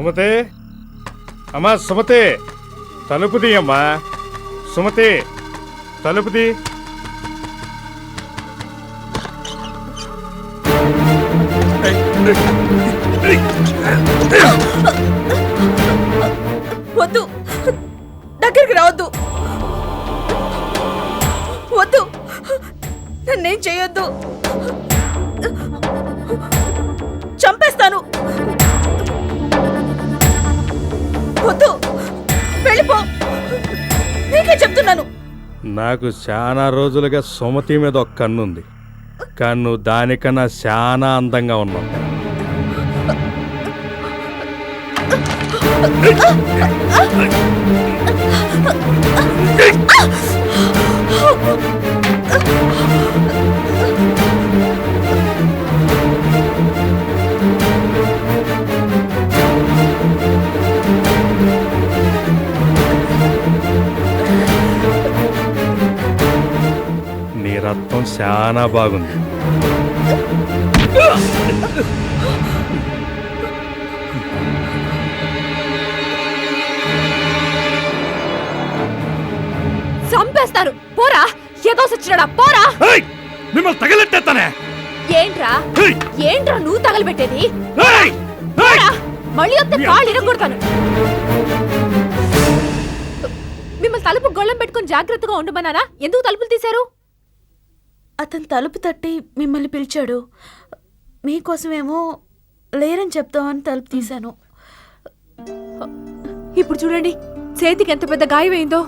సుమతి, అమ్మా సుమతి, తలుపుది అమ్మా. సుమతి, తలుపుది. వద్దు, దగ్గరికి రావద్దు. వద్దు, నన్నేం చేయొద్దు. చంపేస్తాను. వద్దు, వెళ్ళిపో. నీకే చెప్తున్నాను. నాకు చాలా రోజులుగా సుమతి మీద ఒక కన్నుంది, కానీ నువ్వు దానికన్నా చాలా అందంగా ఉన్నావు. నీ రక్తం చాలా బాగుంది. చంపేస్తాను. పోరా, ఏదో సచ్చినాడా, పోరా. మిమ్మల్ని తగలెట్టేస్తానే. ఏంట్రా ఏంట్రా నువ్వు తగలబెట్టేది? మళ్ళీ వస్తే కాళ్ళు ఇరగొడతాను. మిమ్మల్ని తలుపు గొళ్ళెం పెట్టుకుని జాగ్రత్తగా ఉండమన్నానా? ఎందుకు తలుపులు తీశారు? అతను తలుపు తట్టి మిమ్మల్ని పిలిచాడు. మీకోసమేమో లేరని చెప్తామని తలుపు తీశాను. ఇప్పుడు చూడండి, చేతికి ఎంత పెద్ద గాయమైందో.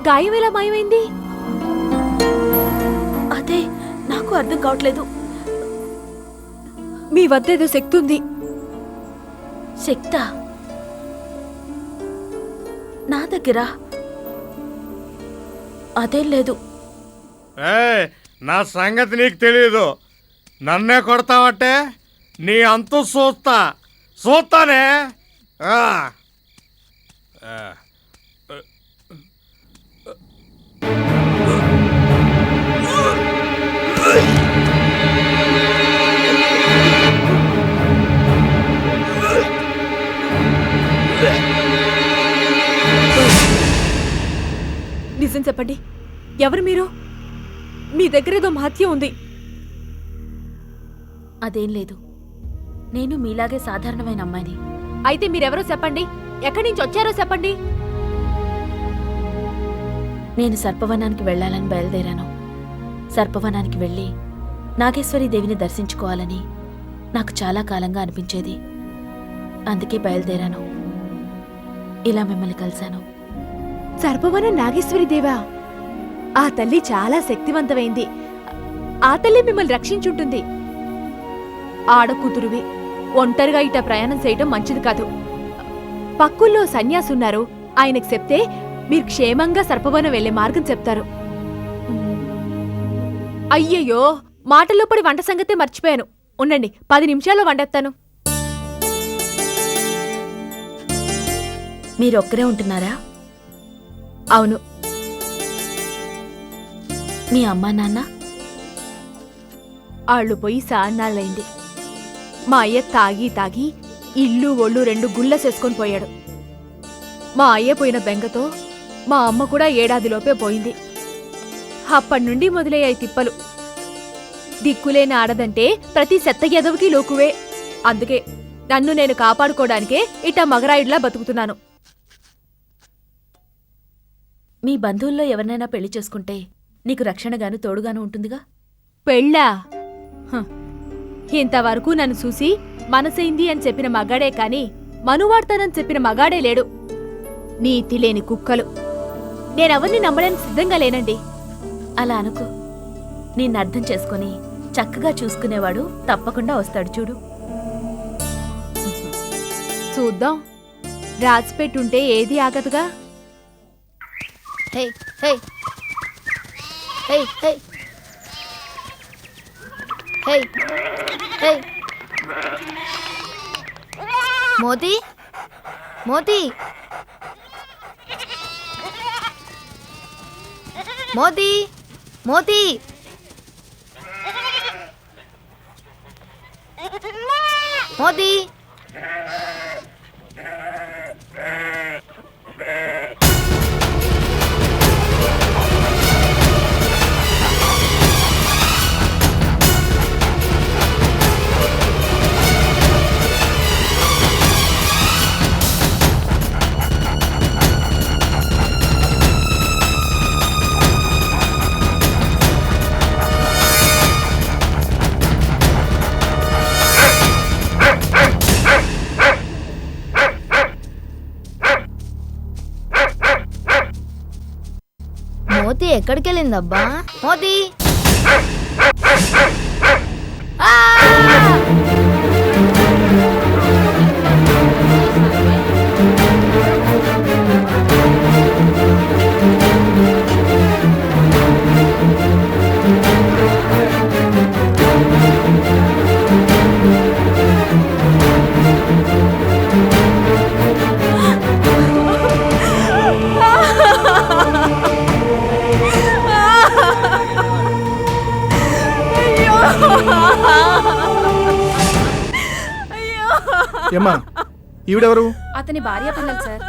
గాయం ఎలా మాయమైంది? అదే నాకు అర్థం కావట్లేదు. మీ వద్ద ఏదో శక్తి ఉంది. శక్తా? నా దగ్గర అదేం లేదు. నా సంగతి నీకు తెలియదు. నన్నే కొడతావంటే నీ అంతు చూస్తానే. నిజం చెప్పండి, ఎవరు మీరు? మీ దగ్గర ఏదో మహత్యం ఉంది. అదేం లేదు, నేను మీలాగే సాధారణమైన అమ్మాయిని. అయితే మీరెవరో చెప్పండి, ఎక్కడి నుంచి వచ్చారో చెప్పండి. నేను సర్పవనానికి వెళ్ళాలని బయలుదేరాను. సర్పవనానికి వెళ్ళి నాగేశ్వరి దేవిని దర్శించుకోవాలని నాకు చాలా కాలంగా అనిపించేది. అందుకే బయలుదేరాను. ఇలా మిమ్మల్ని కలిశాను. సర్పవనం నాగేశ్వరి దేవా? ఆ తల్లి చాలా శక్తివంతమైంది. ఆ తల్లి మిమ్మల్ని రక్షించుంటుంది. ఆడకూతురువి ఒంటరిగా ఇట ప్రయాణం చేయటం మంచిది కాదు. పక్కుల్లో సన్యాసున్నారు, ఆయనకు చెప్తే మీరు క్షేమంగా సర్పవనం వెళ్లే మార్గం చెప్తారు. అయ్యయ్యో, మాటల్లో పడి వంట సంగతే మర్చిపోయాను. ఉండండి, 10 నిమిషాల్లో వండేస్తాను. మీరొక్కరే ఉంటున్నారా? అవును. మీ అమ్మా నాన్న? ఆళ్ళు పోయి సాన్నాళ్ళైంది. మా అయ్య తాగి ఇల్లు ఒళ్ళు 2 గుళ్ళసేసుకొని పోయాడు. మా అయ్య పోయిన బెంగతో మా అమ్మ కూడా ఏడాదిలోపే పోయింది. అప్పటినుండి మొదలయ్యాయి తిప్పలు. దిక్కులేని ఆడదంటే ప్రతి చెత్త ఎదవికి లోకువే. అందుకే నన్ను నేను కాపాడుకోవడానికే ఇట్టా మగరాయుడిలా బతుకుతున్నాను. మీ బంధువుల్లో ఎవరినైనా పెళ్లి చేసుకుంటే నీకు రక్షణగాను తోడుగాను ఉంటుందిగా. పెళ్ళా? ఇంతవరకు నన్ను చూసి మనసైంది అని చెప్పిన మగాడే కాని మనువాడతానని చెప్పిన మగాడే లేడు. నీతి లేని కుక్కలు. నేనెవరిని నమ్మడానికి సిద్ధంగా లేనండి. అలా అనుకో. నిన్ను అర్థం చేసుకుని చక్కగా చూసుకునేవాడు తప్పకుండా వస్తాడు చూడు. చూద్దాం. రాసిపెట్టుంటే ఏది ఆగదుగా. హే హే హే హే హే హే మోతి మోతి మోతి మోతి మోతి మోతి ఎక్కడికి వెళ్ళిందబ్బా? మోతి ఆ! ఏమ్మా ఈవిడెవరు? అతని భార్య పిల్లలు సార్.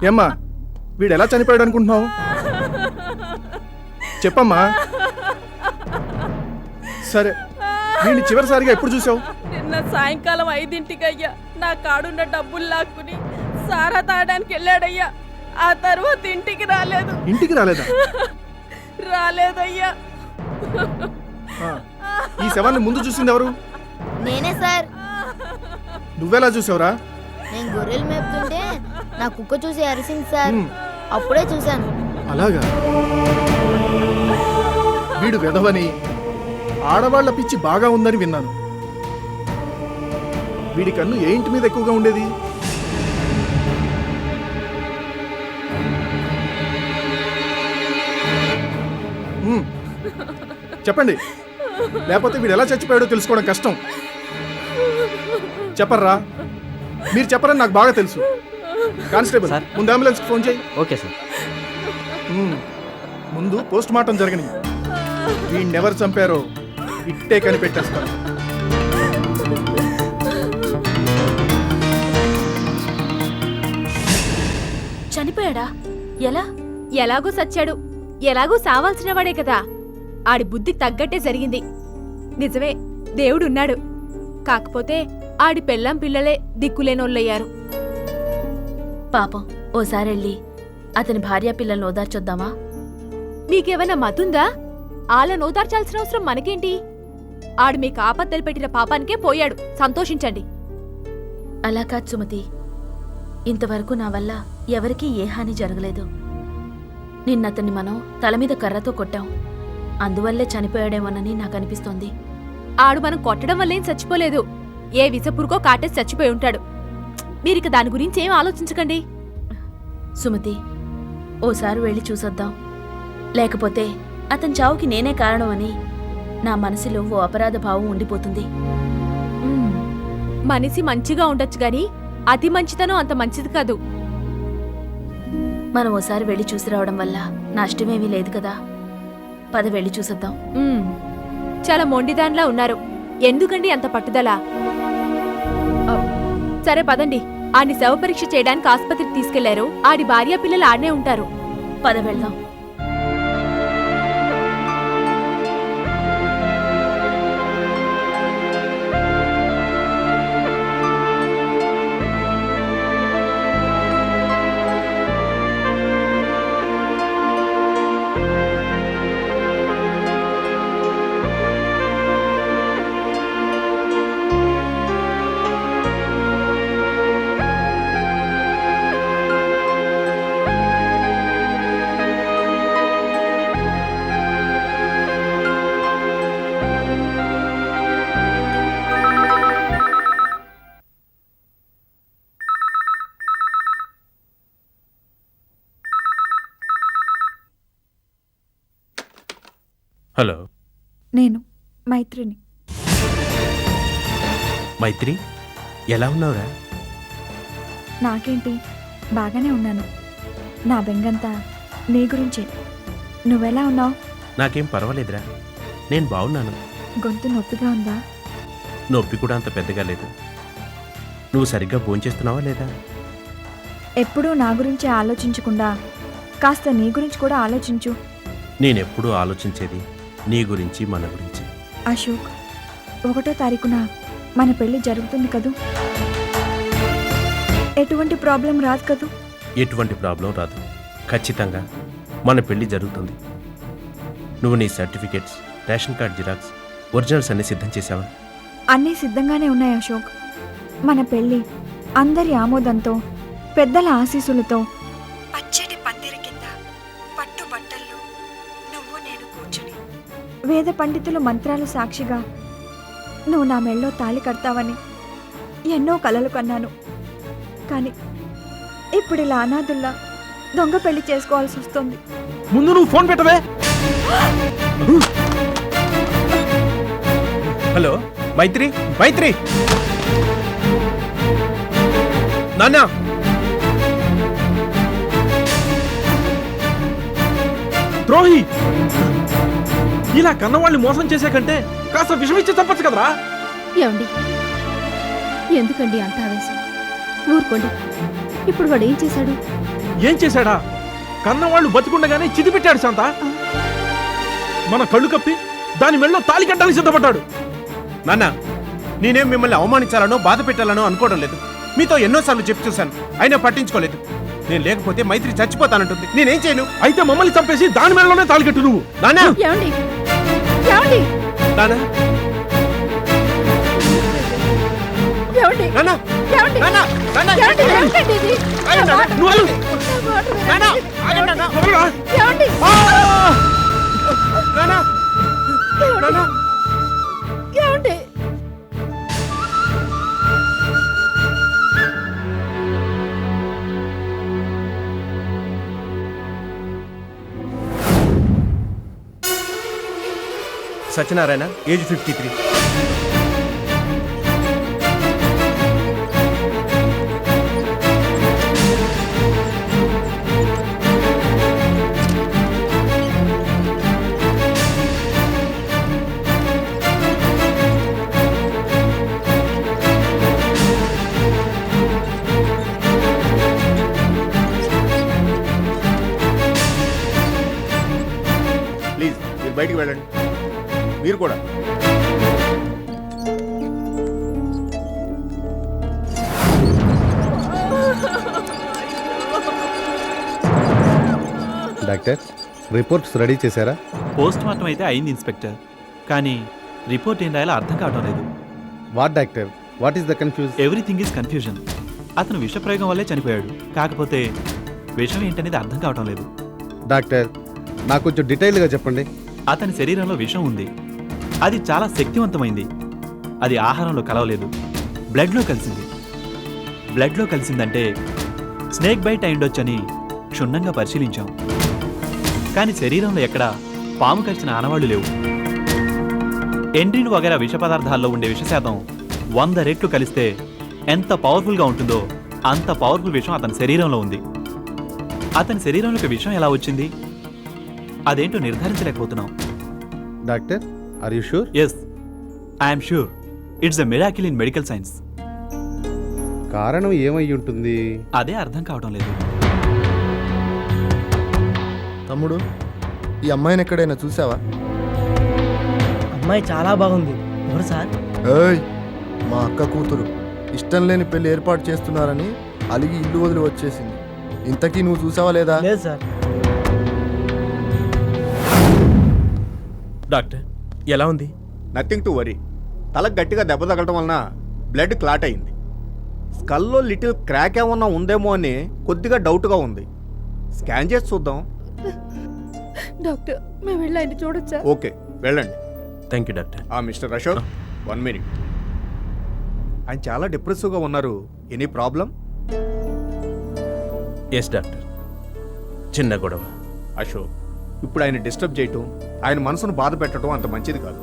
ఏమ్మా వీడు ఎలా చనిపోయాడు అనుకుంటున్నావు? చెప్పమ్మా. సరే వీడిని చివరిసారిగా ఎప్పుడు చూసావు? నిన్న సాయంకాలం 5ంటికి అయ్యా నా కాడున్న డబ్బులు లాక్కుని సారా తాగడానికి వెళ్ళాడయ్యా. ఆ తర్వాత ఇంటికి రాలేదు. ఇంటికి రాలేదా? రాలేదయ్యా. ఆ, ఈ శవాన్ని ముందు చూసింది ఎవరు? నేనే సార్. నువ్వెలా చూసావురా? నేను గొర్రెలు మేపుతుంటే నా కుక్క చూసి అరిసింది సార్. అప్పుడే చూశాను. అలాగా? వీడు వెధవని, ఆడవాళ్ల పిచ్చి బాగా ఉందని విన్నాను. వీడి కన్ను ఏ ఇంటి మీద ఎక్కువగా ఉండేది? చెప్పండి, లేకపోతే వీడు ఎలా చచ్చిపోయాడో తెలుసుకోవడం కష్టం. చెప్పర్రా. మీరు చెప్పరని నాకు బాగా తెలుసు. కానిస్టేబుల్, ముందు అంబులెన్స్కి ఫోన్ చేయి. Okay sir. ముందు పోస్ట్ మార్టం జరగని. వీణ్ణెవరు చంపారో ఇట్టే కనిపెట్టేస్తాను. చనిపోయాడా? ఎలా? ఎలాగో సచ్చాడు. ఎలాగో సావాల్సిన వాడే కదా. ఆడి బుద్ధి తగ్గట్టే జరిగింది. నిజమే, దేవుడున్నాడు. కాకపోతే ఆడి పెళ్ళాం పిల్లలే దిక్కులేనోళ్ళయ్యారు. పాపం, ఓసారెళ్ళి అతని భార్య పిల్లల్ని ఓదార్చొద్దామా? మీకేమైనా మతుందా? ఆళ్ళను ఓదార్చాల్సిన అవసరం మనకేంటి? ఆడు మీకు ఆపత్తలు పెట్టిన పాపానికే పోయాడు. సంతోషించండి. అలా కాదు సుమతి, ఇంతవరకు నా వల్ల ఎవరికీ ఏ హాని జరగలేదు. నిన్నతన్ని మనం తల మీద కర్రతో కొట్టాం. అందువల్లే చనిపోయాడేమోనని నాకు అనిపిస్తోంది. ఆడు మనం కొట్టడం వల్లేం చచ్చిపోలేదు. ఏ విసపురుకో కాటేసి చచ్చిపోయి ఉంటాడు. మీరిక దాని గురించి ఏం ఆలోచించకండి. సుమతి, ఓసారి వెళ్ళి చూసొద్దాం. లేకపోతే అతని చావుకి నేనే కారణమని నా మనసులో ఓ అపరాధ భావం ఉండిపోతుంది. మనిషి మంచిగా ఉండొచ్చు గాని అతి మంచితనం అంత మంచిది కాదు. మనం ఓసారి వెళ్ళి చూసి రావడం వల్ల నష్టమేమీ లేదు కదా. పద వెళ్ళి చూసొద్దాం. చాలా మొండిదాన్లా ఉన్నారు. ఎందుకండి అంత పట్టుదల? సరే పదండి. ఆడిని శవ పరీక్ష చేయడానికి ఆసుపత్రికి తీసుకెళ్లారు. ఆడి భార్య పిల్లలు ఆడనే ఉంటారు. పద వెళ్దాం. హలో, నేను మైత్రిని. మైత్రి, ఎలా ఉన్నావురా? నాకేంటి, బాగానే ఉన్నాను. నా బెంగంతా నీ గురించే. నువ్వెలా ఉన్నావు? నాకేం పర్వాలేదురా, నేను బాగున్నాను. గొంతు నొప్పిగా ఉందా? నొప్పి కూడా అంత పెద్దగా లేదు. నువ్వు సరిగ్గా భోంచేస్తున్నావా లేదా? ఎప్పుడూ నా గురించే ఆలోచించకుండా కాస్త నీ గురించి కూడా ఆలోచించు. నేనెప్పుడూ ఆలోచించేది నీ గురించి, మన గురించి. అశోక్, 1వ తారీఖున మన పెళ్లి జరుగుతుంది కదూ? ఎటువంటి ప్రాబ్లం రాదు కదూ? ఎటువంటి ప్రాబ్లం రాదు. ఖచ్చితంగా మన పెళ్లి జరుగుతుంది. నువ్వు నీ certificates, ration card xerox, originals అన్ని సిద్ధం చేశావా? అన్నీ సిద్ధంగానే ఉన్నాయి అశోక్. మన పెళ్లి అందరి ఆమోదంతో, పెద్దల ఆశీస్సులతో పచ్చటి పందిరి కింద పట్టు బట్టల్లో నువ్వు నేను కూర్చుని వేద పండితుల మంత్రాలు సాక్షిగా నువ్వు నా మెళ్ళో తాళి కడతావని ఎన్నో కలలు కన్నాను. కానీ ఇప్పుడు ఇలా అనాథుల్లా దొంగ పెళ్లి చేసుకోవాల్సి వస్తుంది. ముందు నువ్వు ఫోన్ పెట్టవే. హలో మైత్రి, మైత్రి నాన్న. ద్రోహి, ఇలా కన్నవాళ్ళని మోసం చేసే కంటే కాస్త విషం ఇచ్చి చంపచ్చు కదరా. ఏమండి, ఎందుకండి అంత ఆవేశం? ఊరుకోండి. ఇప్పుడు వాడు ఏం చేశాడు? ఏం చేశాడా? కన్నవాళ్ళు బతికుండగానే చిది పెట్టాడు శాంత. మన కళ్ళు కప్పి దాని మెళ్ళో తాళి కట్టాలని సిద్ధపడ్డాడు. నాన్న, నేనేం మిమ్మల్ని అవమానించాలనో బాధ పెట్టాలనో అనుకోవడం లేదు. మీతో ఎన్నోసార్లు చెప్పి చూశాను, అయినా పట్టించుకోలేదు. నేను లేకపోతే మైత్రి చచ్చిపోతానంటుంది. నేనేం చేయను? అయితే మమ్మల్ని చంపేసి దాని మెళ్ళలోనే తాళి కట్టు నువ్వు. నాన్న, ఏమండి, ఏమండి, నాన్న, ఏమండి, నాన్న, ఏమండి, నాన్న, నాన్న, ఏమండి, ఏమిటండి ఇది? ఆగండి, నాన్న. నువ్వు వెళ్ళు. నా మాట వినండి. నాన్న, ఆగండి, నాన్న. వదలరా. ఏమండి, నాన్న, నాన్న. ఏమండి? సత్యనారాయణ, ఏజ్ 53. ప్లీజ్ మీరు బయటికి వెళ్ళండి. మీరు కూడా. డాక్టర్, రిపోర్ట్స్ రెడీ చేశారా? పోస్ట్ మార్టం అయితే అయింది ఇన్స్పెక్టర్, కానీ రిపోర్ట్ ఏం రాయాలో అర్థం కావడం లేదు. What doctor, what is the confuse? Everything is confusion. అతను విషప్రయోగం వల్లే చనిపోయాడు, కాకపోతే విషం ఏంటనేది అర్థం కావడం లేదు. డాక్టర్, నాకు కొంచెం డీటెయిల్గా చెప్పండి. అతని శరీరంలో విషం ఉంది. అది చాలా శక్తివంతమైంది. అది ఆహారంలో కలవలేదు, బ్లడ్లో కలిసింది. బ్లడ్లో కలిసిందంటే స్నేక్ బైట్ అయిండొచ్చని క్షుణ్ణంగా పరిశీలించాం. కానీ శరీరంలో ఎక్కడా పాము కరిచిన ఆనవాళ్లు లేవు. ఎండ్రిన్ వగైరా విష పదార్థాల్లో ఉండే విషశాతం 100 రెట్లు కలిస్తే ఎంత పవర్ఫుల్గా ఉంటుందో అంత పవర్ఫుల్ విషం అతని శరీరంలో ఉంది. అతని శరీరంలోకి విషం ఎలా వచ్చింది, అదేంటో నిర్ధారించలేకపోతున్నాం. Doctor, are you sure? Yes, I'm sure. It's a miracle in medical science. కారణం ఏమై ఉంటుంది? అదే అర్థం కావడం లేదు. తమ్ముడు, ఈ అమ్మాయిని ఎక్కడైనా చూసావా? అమ్మాయి చాలా బాగుంది. ఎవరు సార్? ఏయ్, మా అక్క కూతురు. ఇష్టం లేని పెళ్లి ఏర్పాటు చేస్తున్నారని అలిగి ఇల్లు వదిలి వచ్చేసింది. ఇంతకీ నువ్వు చూసావా లేదా? లేదు సార్. డాక్టర్, ఎలా ఉంది? Nothing to worry. తలకు గట్టిగా దెబ్బ తగలడం వలన బ్లడ్ క్లాట్ అయింది. స్కల్లో లిటిల్ క్రాక్ ఏమన్నా ఉందేమో అని కొద్దిగా డౌట్గా ఉంది. స్కాన్ చేసి చూద్దాం. డాక్టర్, మేము వెళ్ళి ఆయన చూడొచ్చా? ఓకే, వెళ్ళండి. Thank you doctor. Mister Ashok, 1 minute. ఆయన చాలా డిప్రెసివ్గా ఉన్నారు. Any problem? ఎస్ డాక్టర్, చిన్న గొడవ. అశోక్, ఇప్పుడు ఆయన డిస్టర్బ్ చేయటం, ఆయన మనసును బాధ పెట్టడం అంత మంచిది కాదు.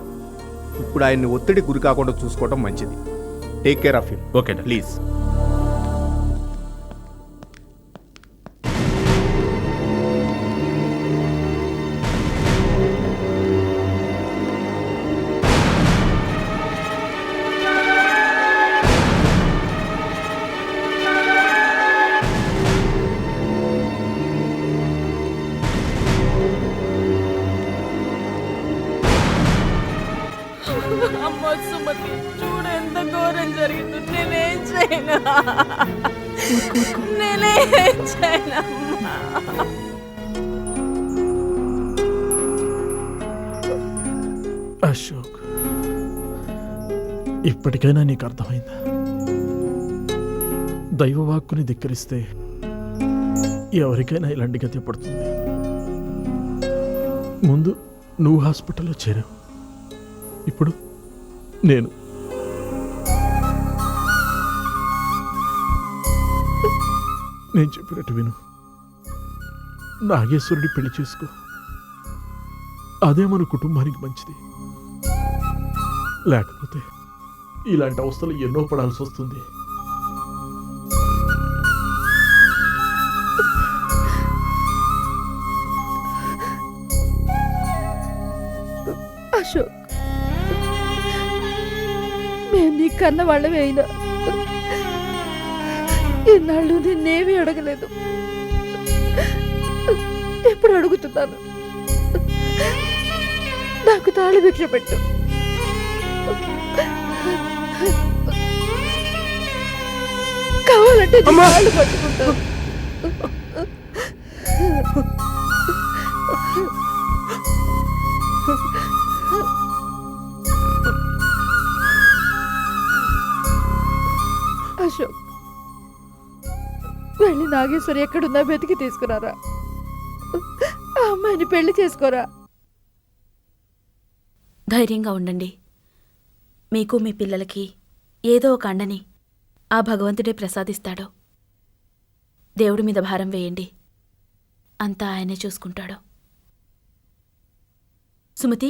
ఇప్పుడు ఆయన్ని ఒత్తిడి గురి కాకుండా చూసుకోవడం మంచిది. Take care of him okay doctor. Please. అమ్మ సుమతి చూడు ఎంత ఘోరం జరిగింది. నేనేం చేయను, నేనేం చేయనమ్మా. అశోక్, ఇప్పటికైనా నీకు అర్థమైందా? దైవవాక్కుని ధిక్కరిస్తే ఎవరికైనా ఇలాంటి గతి పడుతుంది. ముందు నువ్వు హాస్పిటల్లో చేరావు, ఇప్పుడు నేను. నేను చెప్పినట్టు విను. నాగేశ్వరుడి పెళ్లి చేసుకో, అదే మన కుటుంబానికి మంచిది. లేకపోతే ఇలాంటి అవస్థలు ఎన్నో పడాల్సి వస్తుంది. అశోక్, మేము నీ కన్న వాళ్ళమే అయినా ఇన్నాళ్ళు నిన్నేమీ అడగలేదు. ఎప్పుడు అడుగుతున్నాను, నాకు తాళి భిక్ష పెట్టు. కావాలంటే నీ కాళ్ళు పట్టుకుంటాను. అశోక్, వెళ్ళి నాగేశ్వరి ఎక్కడున్నా వెతికి తీసుకురారా. ఆ అమ్మాయిని పెళ్లి చేసుకోరా. ధైర్యంగా ఉండండి. మీకు మీ పిల్లలకి ఏదో ఒక అండని ఆ భగవంతుడే ప్రసాదిస్తాడు. దేవుడి మీద భారం వేయండి, అంతా ఆయనే చూసుకుంటాడు. సుమతి,